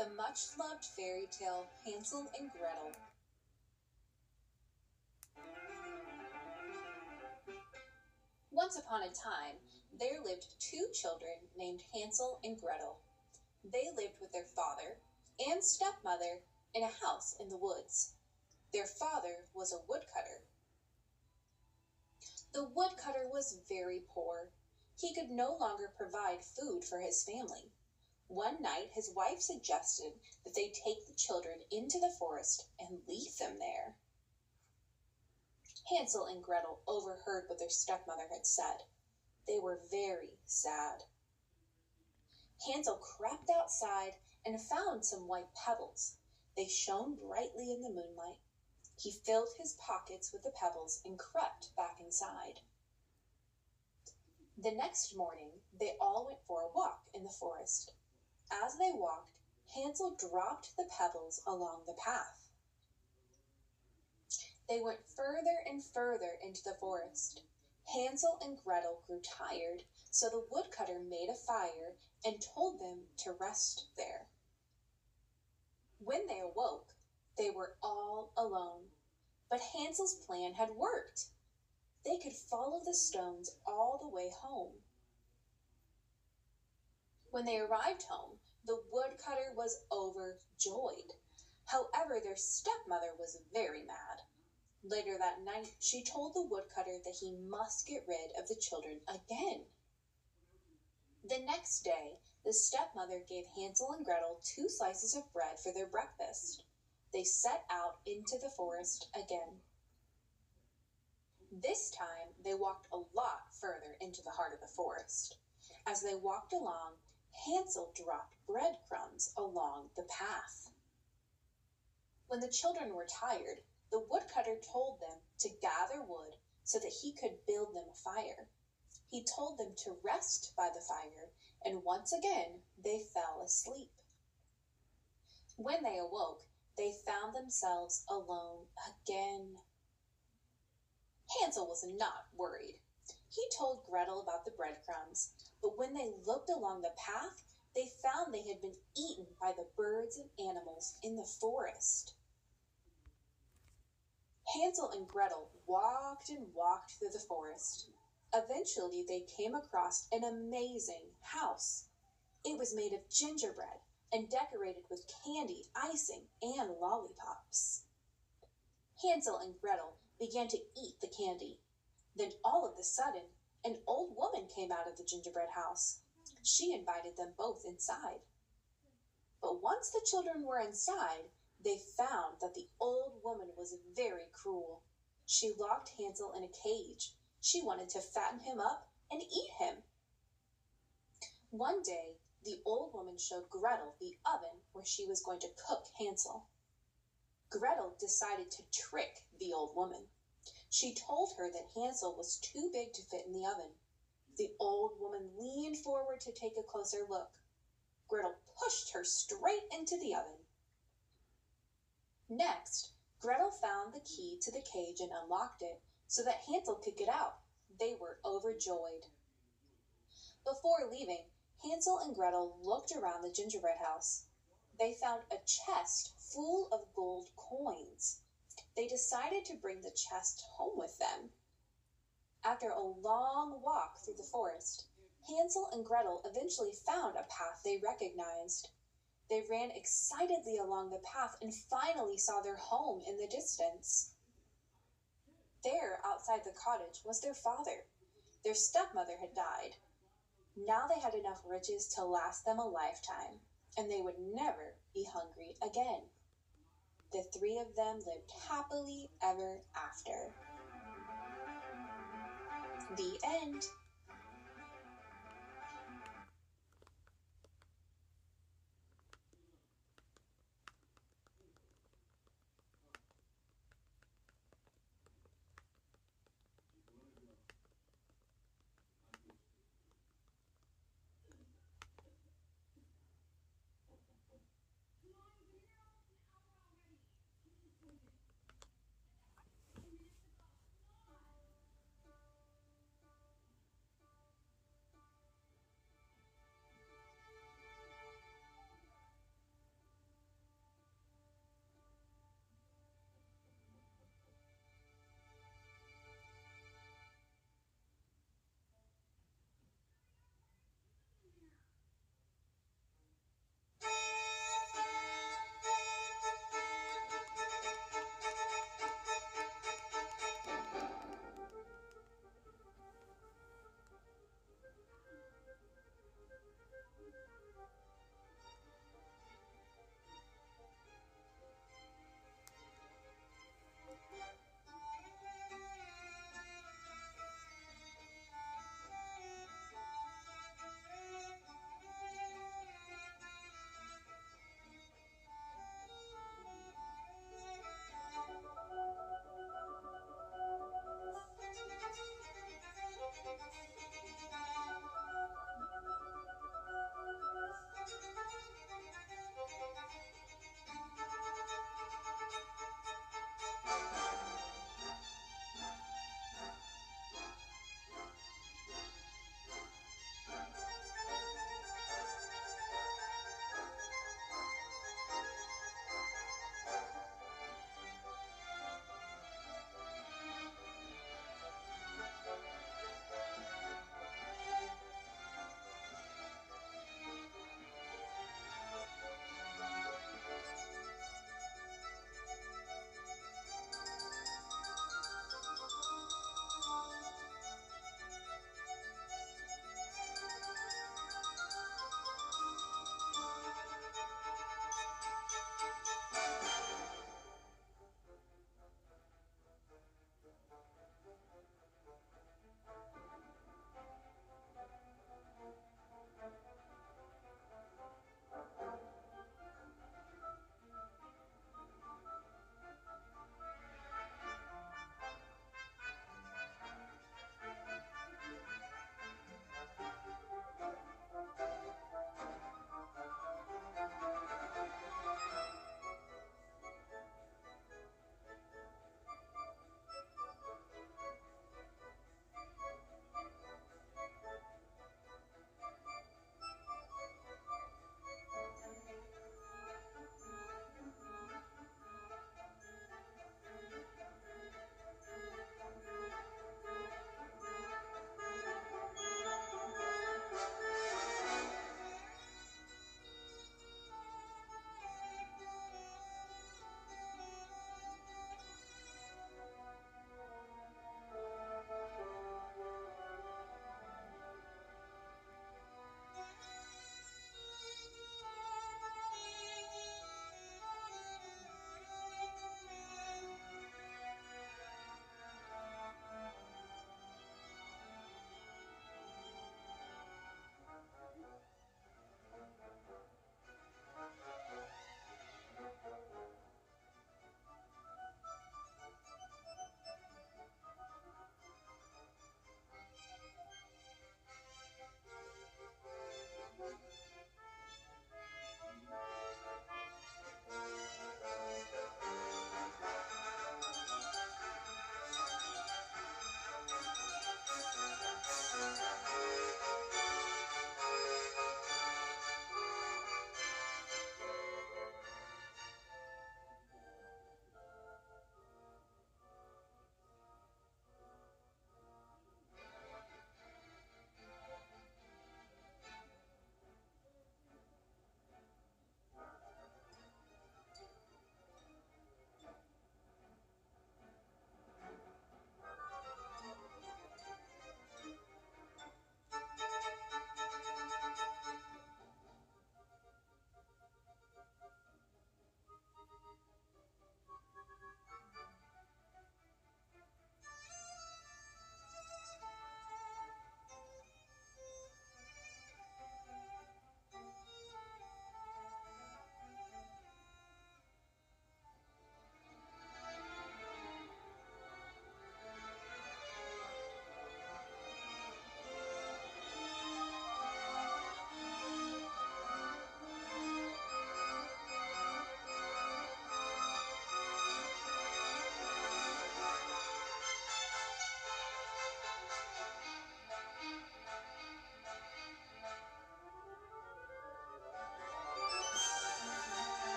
The much-loved fairy tale Hansel and Gretel. Once upon a time, there lived two children named Hansel and Gretel. They lived with their father and stepmother in a house in the woods. Their father was a woodcutter. The woodcutter was very poor. He could no longer provide food for his family. One night, his wife suggested that they take the children into the forest and leave them there. Hansel and Gretel overheard what their stepmother had said. They were very sad. Hansel crept outside and found some white pebbles. They shone brightly in the moonlight. He filled his pockets with the pebbles and crept back inside. The next morning, they all went for a walk in the forest. As they walked, Hansel dropped the pebbles along the path. They went further and further into the forest. Hansel and Gretel grew tired, so the woodcutter made a fire and told them to rest there. When they awoke, they were all alone, but Hansel's plan had worked. They could follow the stones all the way home. When they arrived home, the woodcutter was overjoyed. However, their stepmother was very mad. Later that night, she told the woodcutter that he must get rid of the children again. The next day, the stepmother gave Hansel and Gretel 2 slices of bread for their breakfast. They set out into the forest again. This time, they walked a lot further into the heart of the forest. As they walked along, Hansel dropped breadcrumbs along the path. When the children were tired, the woodcutter told them to gather wood so that he could build them a fire. He told them to rest by the fire, and once again they fell asleep. When they awoke, they found themselves alone again. Hansel was not worried. He told Gretel about the breadcrumbs, but when they looked along the path, they found they had been eaten by the birds and animals in the forest. Hansel and Gretel walked and walked through the forest. Eventually, they came across an amazing house. It was made of gingerbread and decorated with candy, icing, and lollipops. Hansel and Gretel began to eat the candy. Then all of a sudden, an old woman came out of the gingerbread house. She invited them both inside. But once the children were inside, they found that the old woman was very cruel. She locked Hansel in a cage. She wanted to fatten him up and eat him. One day, the old woman showed Gretel the oven where she was going to cook Hansel. Gretel decided to trick the old woman. She told her that Hansel was too big to fit in the oven. The old woman leaned forward to take a closer look. Gretel pushed her straight into the oven. Next, Gretel found the key to the cage and unlocked it so that Hansel could get out. They were overjoyed. Before leaving, Hansel and Gretel looked around the gingerbread house. They found a chest full of gold coins. They decided to bring the chest home with them. After a long walk through the forest, Hansel and Gretel eventually found a path they recognized. They ran excitedly along the path and finally saw their home in the distance. There, outside the cottage, was their father. Their stepmother had died. Now they had enough riches to last them a lifetime, and they would never be hungry again. The 3 of them lived happily ever after. The end.